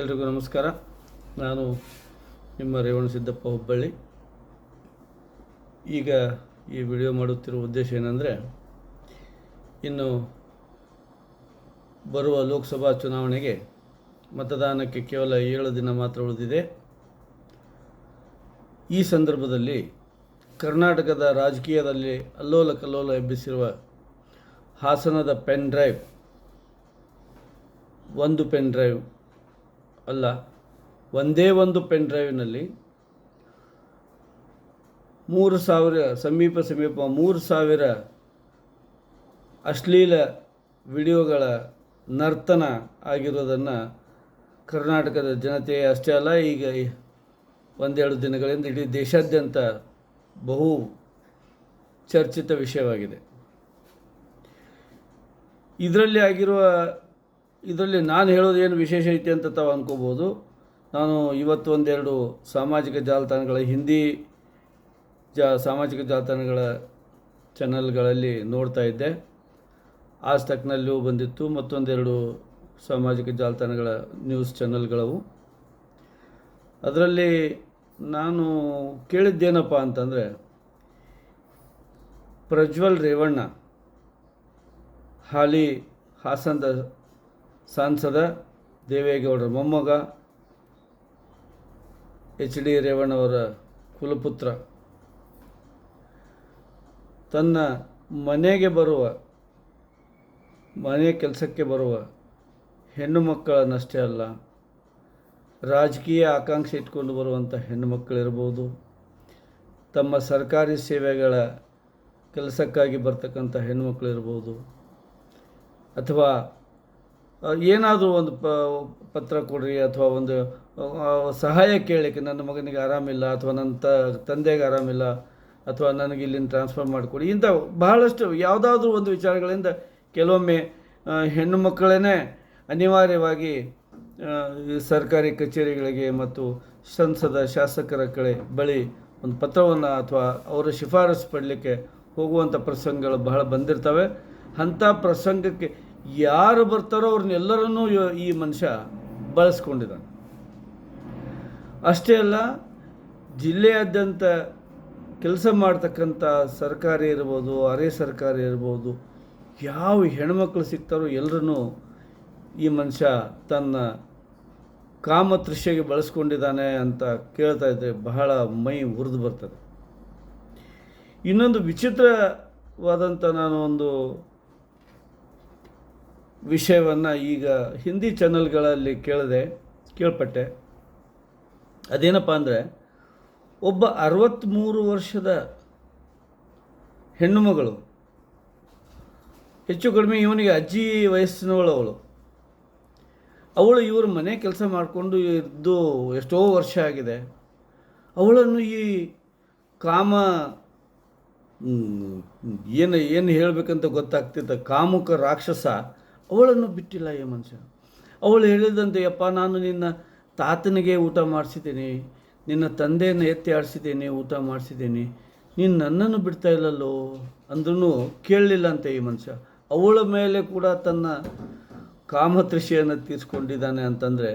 ಎಲ್ರಿಗೂ ನಮಸ್ಕಾರ. ನಾನು ನಿಮ್ಮ ರೇವಣಸಿದ್ದಪ್ಪ ಹುಬ್ಬಳ್ಳಿ. ಈಗ ಈ ವಿಡಿಯೋ ಮಾಡುತ್ತಿರುವ ಉದ್ದೇಶ ಏನಂದರೆ, ಇನ್ನು ಬರುವ ಲೋಕಸಭಾ ಚುನಾವಣೆಗೆ ಮತದಾನಕ್ಕೆ ಕೇವಲ 7 ದಿನ ಮಾತ್ರ ಉಳಿದಿದೆ. ಈ ಸಂದರ್ಭದಲ್ಲಿ ಕರ್ನಾಟಕದ ರಾಜಕೀಯದಲ್ಲಿ ಅಲ್ಲೋಲ ಕಲ್ಲೋಲ ಎಬ್ಬಿಸಿರುವ ಹಾಸನದ ಪೆನ್ ಡ್ರೈವ್, ಒಂದು ಪೆನ್ ಡ್ರೈವ್ ಅಲ್ಲ, ಒಂದೇ ಒಂದು ಪೆನ್ ಡ್ರೈವ್ನಲ್ಲಿ 3,000 ಅಶ್ಲೀಲ ವಿಡಿಯೋಗಳ ನರ್ತನ ಆಗಿರೋದನ್ನು ಕರ್ನಾಟಕದ ಜನತೆ ಅಷ್ಟೇ ಅಲ್ಲ, ಈಗ ಒಂದೆರಡು ದಿನಗಳಿಂದ ಇಡೀ ದೇಶಾದ್ಯಂತ ಬಹು ಚರ್ಚಿತ ವಿಷಯವಾಗಿದೆ. ಇದರಲ್ಲಿ ನಾನು ಹೇಳೋದು ಏನು ವಿಶೇಷ ಐತೆ ಅಂತ ತಾವು ಅಂದ್ಕೋಬೋದು. ನಾನು ಇವತ್ತು ಒಂದೆರಡು ಸಾಮಾಜಿಕ ಜಾಲತಾಣಗಳ ಹಿಂದಿ ಸಾಮಾಜಿಕ ಜಾಲತಾಣಗಳ ಚಾನಲ್ಗಳಲ್ಲಿ ನೋಡ್ತಾ ಇದ್ದೆ. ಆಜ್ ತಕ್ನಲ್ಲೂ ಬಂದಿತ್ತು, ಮತ್ತೊಂದೆರಡು ಸಾಮಾಜಿಕ ಜಾಲತಾಣಗಳ ನ್ಯೂಸ್ ಚಾನಲ್ಗಳವು. ಅದರಲ್ಲಿ ನಾನು ಕೇಳಿದ್ದೇನಪ್ಪ ಅಂತಂದರೆ, ಪ್ರಜ್ವಲ್ ರೇವಣ್ಣ, ಹಾಲಿ ಹಾಸನದ ಸಂಸದ ದೇವೇಗೌಡರ ಮೊಮ್ಮಗ, HD ರೇವಣ್ಣವರ ಕುಲಪುತ್ರ, ತನ್ನ ಮನೆ ಕೆಲಸಕ್ಕೆ ಬರುವ ಹೆಣ್ಣು ಮಕ್ಕಳನ್ನಷ್ಟೇ ಅಲ್ಲ, ರಾಜಕೀಯ ಆಕಾಂಕ್ಷೆ ಇಟ್ಕೊಂಡು ಬರುವಂಥ ಹೆಣ್ಣು ಮಕ್ಕಳಿರ್ಬೋದು, ತಮ್ಮ ಸರ್ಕಾರಿ ಸೇವೆಗಳ ಕೆಲಸಕ್ಕಾಗಿ ಬರ್ತಕ್ಕಂಥ ಹೆಣ್ಣುಮಕ್ಕಳಿರ್ಬೋದು, ಅಥವಾ ಏನಾದರೂ ಒಂದು ಪತ್ರ ಕೊಡ್ರಿ, ಅಥವಾ ಒಂದು ಸಹಾಯ ಕೇಳಲಿಕ್ಕೆ, ನನ್ನ ಮಗನಿಗೆ ಆರಾಮಿಲ್ಲ, ಅಥವಾ ನನ್ನ ತಂದೆಗೆ ಆರಾಮಿಲ್ಲ, ಅಥವಾ ನನಗೆ ಇಲ್ಲಿಂದ ಟ್ರಾನ್ಸ್ಫರ್ ಮಾಡಿಕೊಡಿ, ಇಂಥ ಬಹಳಷ್ಟು ಯಾವುದಾದ್ರೂ ಒಂದು ವಿಚಾರಗಳಿಂದ ಕೆಲವೊಮ್ಮೆ ಹೆಣ್ಣು ಮಕ್ಕಳೇ ಅನಿವಾರ್ಯವಾಗಿ ಸರ್ಕಾರಿ ಕಚೇರಿಗಳಿಗೆ ಮತ್ತು ಸಂಸದ ಶಾಸಕರ ಬಳಿ ಒಂದು ಪತ್ರವನ್ನು ಅಥವಾ ಅವರ ಶಿಫಾರಸು ಪಡಲಿಕ್ಕೆ ಹೋಗುವಂಥ ಪ್ರಸಂಗಗಳು ಬಹಳ ಬಂದಿರ್ತವೆ. ಅಂಥ ಪ್ರಸಂಗಕ್ಕೆ ಯಾರು ಬರ್ತಾರೋ ಅವ್ರನ್ನೆಲ್ಲರನ್ನೂ ಈ ಮನುಷ್ಯ ಬಳಸ್ಕೊಂಡಿದ್ದಾನೆ. ಅಷ್ಟೇ ಅಲ್ಲ, ಜಿಲ್ಲೆಯಾದ್ಯಂತ ಕೆಲಸ ಮಾಡ್ತಕ್ಕಂಥ ಸರ್ಕಾರಿ ಇರ್ಬೋದು, ಅರೆ ಸರ್ಕಾರಿ ಇರ್ಬೋದು, ಯಾವ ಹೆಣ್ಮಕ್ಳು ಸಿಗ್ತಾರೋ ಎಲ್ಲರನ್ನೂ ಈ ಮನುಷ್ಯ ತನ್ನ ಕಾಮತೃಷ್ಯೆಗೆ ಬಳಸ್ಕೊಂಡಿದ್ದಾನೆ ಅಂತ ಕೇಳ್ತಾ ಇದ್ದರೆ ಬಹಳ ಮೈ ಉರಿದು ಬರ್ತದೆ. ಇನ್ನೊಂದು ವಿಚಿತ್ರವಾದಂಥ ನಾನು ಒಂದು ವಿಷಯವನ್ನು ಈಗ ಹಿಂದಿ ಚಾನಲ್ಗಳಲ್ಲಿ ಕೇಳ್ಪಟ್ಟೆ. ಅದೇನಪ್ಪ ಅಂದರೆ, ಒಬ್ಬ 63 ವರ್ಷದ ಹೆಣ್ಣು ಮಗಳು, ಹೆಚ್ಚು ಕಡಿಮೆ ಇವನಿಗೆ ಅಜ್ಜಿ ವಯಸ್ಸಿನವಳು, ಅವಳು ಇವರು ಮನೆ ಕೆಲಸ ಮಾಡಿಕೊಂಡು ಇದ್ದು ಎಷ್ಟೋ ವರ್ಷ ಆಗಿದೆ. ಅವಳನ್ನು ಈ ಕಾಮ ಏನು ಹೇಳಬೇಕಂತ ಗೊತ್ತಾಗ್ತಿದ್ದ ಕಾಮುಕ ರಾಕ್ಷಸ ಅವಳನ್ನು ಬಿಟ್ಟಿಲ್ಲ ಈ ಮನುಷ್ಯ. ಅವಳು ಹೇಳಿದಂತೆ, ಯಪ್ಪ, ನಾನು ನಿನ್ನ ತಾತನಿಗೆ ಊಟ ಮಾಡಿಸಿದ್ದೀನಿ, ನಿನ್ನ ತಂದೆಯನ್ನು ಎತ್ತಿ ಆಡಿಸಿದ್ದೀನಿ, ಊಟ ಮಾಡಿಸಿದ್ದೀನಿ, ನೀನು ನನ್ನನ್ನು ಬಿಡ್ತಾ ಇಲ್ಲಲ್ಲೋ ಅಂದ್ರೂ ಕೇಳಲಿಲ್ಲ ಅಂತೆ ಈ ಮನುಷ್ಯ. ಅವಳ ಮೇಲೆ ಕೂಡ ತನ್ನ ಕಾಮತೃಷಿಯನ್ನು ತೀರಿಸ್ಕೊಂಡಿದ್ದಾನೆ ಅಂತಂದರೆ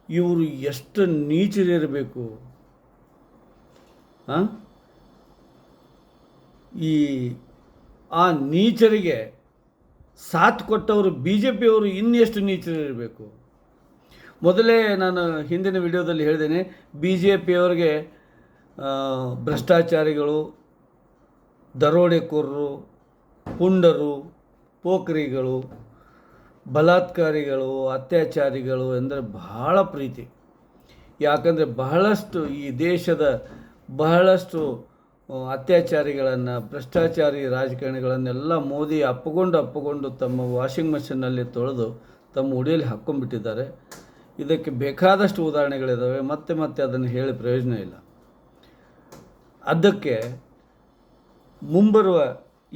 ಇವರು ಎಷ್ಟು ನೀಚರಿರಬೇಕು. ಆ ನೀಚರಿಗೆ ಸಾಥ್ ಕೊಟ್ಟವರು BJPಯವರು ಇನ್ನೆಷ್ಟು ನೀಚರಿರಬೇಕು. ಮೊದಲೇ ನಾನು ಹಿಂದಿನ ವಿಡಿಯೋದಲ್ಲಿ ಹೇಳಿದ್ದೇನೆ, BJPಯವರಿಗೆ ಭ್ರಷ್ಟಾಚಾರಿಗಳು, ದರೋಡೆಕೋರರು, ಪುಂಡರು, ಪೋಖರಿಗಳು, ಬಲಾತ್ಕಾರಿಗಳು, ಅತ್ಯಾಚಾರಿಗಳು ಎಂದರೆ ಬಹಳ ಪ್ರೀತಿ. ಯಾಕಂದರೆ ಬಹಳಷ್ಟು ಈ ದೇಶದ ಬಹಳಷ್ಟು ಅತ್ಯಾಚಾರಿಗಳನ್ನು, ಭ್ರಷ್ಟಾಚಾರಿ ರಾಜಕಾರಣಿಗಳನ್ನೆಲ್ಲ ಮೋದಿ ಅಪ್ಪಕೊಂಡು ತಮ್ಮ ವಾಷಿಂಗ್ ಮೆಷಿನ್ನಲ್ಲಿ ತೊಳೆದು ತಮ್ಮ ಉಡಿಯಲ್ಲಿ ಹಾಕ್ಕೊಂಡ್ಬಿಟ್ಟಿದ್ದಾರೆ. ಇದಕ್ಕೆ ಬೇಕಾದಷ್ಟು ಉದಾಹರಣೆಗಳಿದ್ದಾವೆ, ಮತ್ತೆ ಅದನ್ನು ಹೇಳಿ ಪ್ರಯೋಜನ ಇಲ್ಲ. ಅದಕ್ಕೆ ಮುಂಬರುವ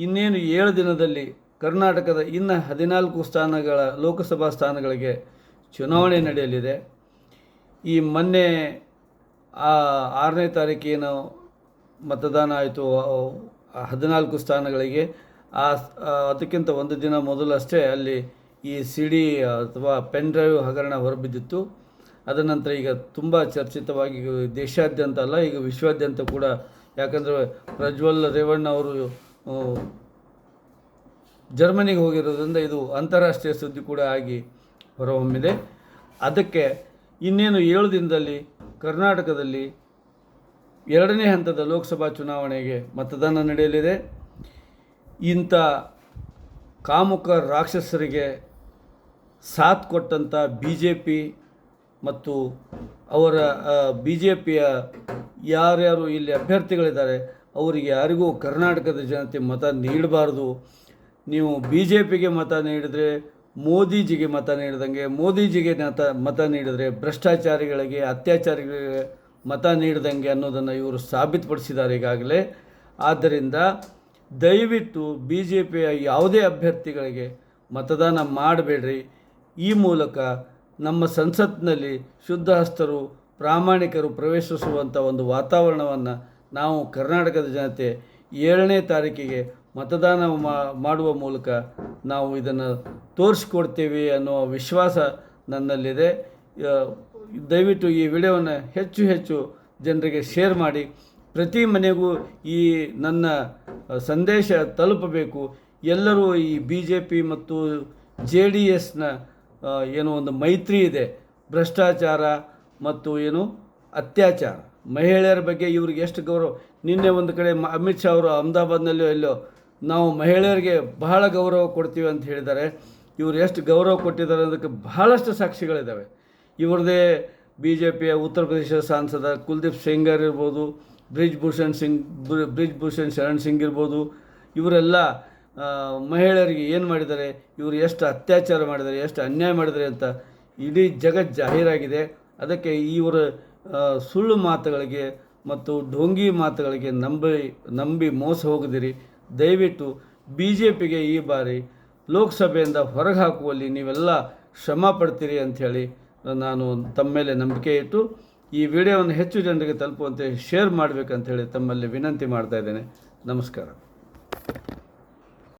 ಇನ್ನೇನು 7 ದಿನದಲ್ಲಿ ಕರ್ನಾಟಕದ ಇನ್ನು 14 ಲೋಕಸಭಾ ಸ್ಥಾನಗಳಿಗೆ ಚುನಾವಣೆ ನಡೆಯಲಿದೆ. ಈ ಮೊನ್ನೆ 6ನೇ ತಾರೀಕೇನು ಮತದಾನ ಆಯಿತು 14 ಸ್ಥಾನಗಳಿಗೆ, ಅದಕ್ಕಿಂತ ಒಂದು ದಿನ ಮೊದಲಷ್ಟೇ ಅಲ್ಲಿ ಈ CD ಅಥವಾ ಪೆನ್ ಡ್ರೈವ್ ಹಗರಣ ಹೊರಬಿದ್ದಿತ್ತು. ಅದ ನಂತರ ಈಗ ತುಂಬ ಚರ್ಚಿತವಾಗಿ ಈಗ ದೇಶಾದ್ಯಂತ ಅಲ್ಲ, ಈಗ ವಿಶ್ವಾದ್ಯಂತ ಕೂಡ, ಯಾಕಂದರೆ ಪ್ರಜ್ವಲ್ ರೇವಣ್ಣ ಅವರು ಜರ್ಮನಿಗೆ ಹೋಗಿರೋದ್ರಿಂದ ಇದು ಅಂತಾರಾಷ್ಟ್ರೀಯ ಸುದ್ದಿ ಕೂಡ ಆಗಿ ಹೊರಹೊಮ್ಮಿದೆ. ಅದಕ್ಕೆ ಇನ್ನೇನು 7 ದಿನದಲ್ಲಿ ಕರ್ನಾಟಕದಲ್ಲಿ 2ನೇ ಹಂತದ ಲೋಕಸಭಾ ಚುನಾವಣೆಗೆ ಮತದಾನ ನಡೆಯಲಿದೆ. ಇಂಥ ಕಾಮುಕ ರಾಕ್ಷಸರಿಗೆ ಸಾಥ್ ಕೊಟ್ಟಂಥ ಬಿ ಜೆ ಪಿ ಮತ್ತು ಅವರ ಬಿ ಜೆ ಪಿಯ ಯಾರ್ಯಾರು ಇಲ್ಲಿ ಅಭ್ಯರ್ಥಿಗಳಿದ್ದಾರೆ ಅವರಿಗೆ ಯಾರಿಗೂ ಕರ್ನಾಟಕದ ಜನತೆ ಮತ ನೀಡಬಾರ್ದು. ನೀವು ಬಿ ಜೆ ಪಿಗೆ ಮತ ನೀಡಿದರೆ ಮೋದಿಜಿಗೆ ಮತ ನೀಡಿದಂಗೆ, ಮೋದಿಜಿಗೆ ಮತ ನೀಡಿದರೆ ಭ್ರಷ್ಟಾಚಾರಿಗಳಿಗೆ, ಅತ್ಯಾಚಾರಿಗಳಿಗೆ ಮತ ನೀಡಿದಂಗೆ ಅನ್ನೋದನ್ನು ಇವರು ಸಾಬೀತುಪಡಿಸಿದ್ದಾರೆ ಈಗಾಗಲೇ. ಆದ್ದರಿಂದ ದಯವಿಟ್ಟು ಬಿ ಜೆ ಪಿಯ ಯಾವುದೇ ಅಭ್ಯರ್ಥಿಗಳಿಗೆ ಮತದಾನ ಮಾಡಬೇಡ್ರಿ. ಈ ಮೂಲಕ ನಮ್ಮ ಸಂಸತ್ನಲ್ಲಿ ಶುದ್ಧ ಹಸ್ತರು, ಪ್ರಾಮಾಣಿಕರು ಪ್ರವೇಶಿಸುವಂಥ ಒಂದು ವಾತಾವರಣವನ್ನು ನಾವು ಕರ್ನಾಟಕದ ಜನತೆ 7ನೇ ತಾರೀಕಿಗೆ ಮತದಾನ ಮಾಡುವ ಮೂಲಕ ನಾವು ಇದನ್ನು ತೋರಿಸ್ಕೊಡ್ತೇವೆ ಅನ್ನೋ ವಿಶ್ವಾಸ ನನ್ನಲ್ಲಿದೆ. ದಯವಿಟ್ಟು ಈ ವಿಡಿಯೋವನ್ನು ಹೆಚ್ಚು ಹೆಚ್ಚು ಜನರಿಗೆ ಶೇರ್ ಮಾಡಿ. ಪ್ರತಿ ಮನೆಗೂ ಈ ನನ್ನ ಸಂದೇಶ ತಲುಪಬೇಕು. ಎಲ್ಲರೂ ಈ ಬಿ ಜೆ ಪಿ ಮತ್ತು ಜೆ ಡಿ ಎಸ್ನ ಏನೋ ಒಂದು ಮೈತ್ರಿ ಇದೆ, ಭ್ರಷ್ಟಾಚಾರ ಮತ್ತು ಏನು ಅತ್ಯಾಚಾರ, ಮಹಿಳೆಯರ ಬಗ್ಗೆ ಇವ್ರಿಗೆ ಎಷ್ಟು ಗೌರವ. ನಿನ್ನೆ ಒಂದು ಕಡೆ ಅಮಿತ್ ಶಾ ಅವರು ಅಹಮದಾಬಾದ್ನಲ್ಲೋ ಎಲ್ಲೋ ನಾವು ಮಹಿಳೆಯರಿಗೆ ಬಹಳ ಗೌರವ ಕೊಡ್ತೀವಿ ಅಂತ ಹೇಳಿದ್ದಾರೆ. ಇವರು ಎಷ್ಟು ಗೌರವ ಕೊಟ್ಟಿದ್ದಾರೆ ಅದಕ್ಕೆ ಬಹಳಷ್ಟು ಸಾಕ್ಷಿಗಳಿದ್ದಾವೆ. ಇವ್ರದ್ದೇ ಬಿ ಜೆ ಪಿಯ ಉತ್ತರ ಪ್ರದೇಶದ ಸಾಂಸದ ಕುಲ್ದೀಪ್ ಸೆಂಗರ್ ಇರ್ಬೋದು, ಬ್ರಿಜ್ ಭೂಷಣ್ ಶರಣ್ ಸಿಂಗ್ ಇರ್ಬೋದು, ಇವರೆಲ್ಲ ಮಹಿಳೆಯರಿಗೆ ಏನು ಮಾಡಿದ್ದಾರೆ, ಇವರು ಎಷ್ಟು ಅತ್ಯಾಚಾರ ಮಾಡಿದ್ದಾರೆ, ಎಷ್ಟು ಅನ್ಯಾಯ ಮಾಡಿದ್ದಾರೆ ಅಂತ ಇಡೀ ಜಗತ್ತು ಜಾಹೀರಾಗಿದೆ. ಅದಕ್ಕೆ ಇವರ ಸುಳ್ಳು ಮಾತುಗಳಿಗೆ ಮತ್ತು ಢೋಂಗಿ ಮಾತುಗಳಿಗೆ ನಂಬಿ ಮೋಸ ಹೋಗದಿರಿ. ದಯವಿಟ್ಟು ಬಿ ಜೆ ಪಿಗೆ ಈ ಬಾರಿ ಲೋಕಸಭೆಯಿಂದ ಹೊರಗೆ ಹಾಕುವಲ್ಲಿ ನೀವೆಲ್ಲ ಶ್ರಮ ಪಡ್ತೀರಿ ಅಂಥೇಳಿ ನಾನು ತಮ್ಮ ಮೇಲೆ ನಂಬಿಕೆ ಇಟ್ಟು ಈ ವಿಡಿಯೋವನ್ನು ಹೆಚ್ಚು ಜನರಿಗೆ ತಲುಪುವಂತೆ ಶೇರ್ ಮಾಡಬೇಕಂತೇಳಿ ತಮ್ಮಲ್ಲಿ ವಿನಂತಿ ಮಾಡ್ತಾ ಇದ್ದೇನೆ. ನಮಸ್ಕಾರ.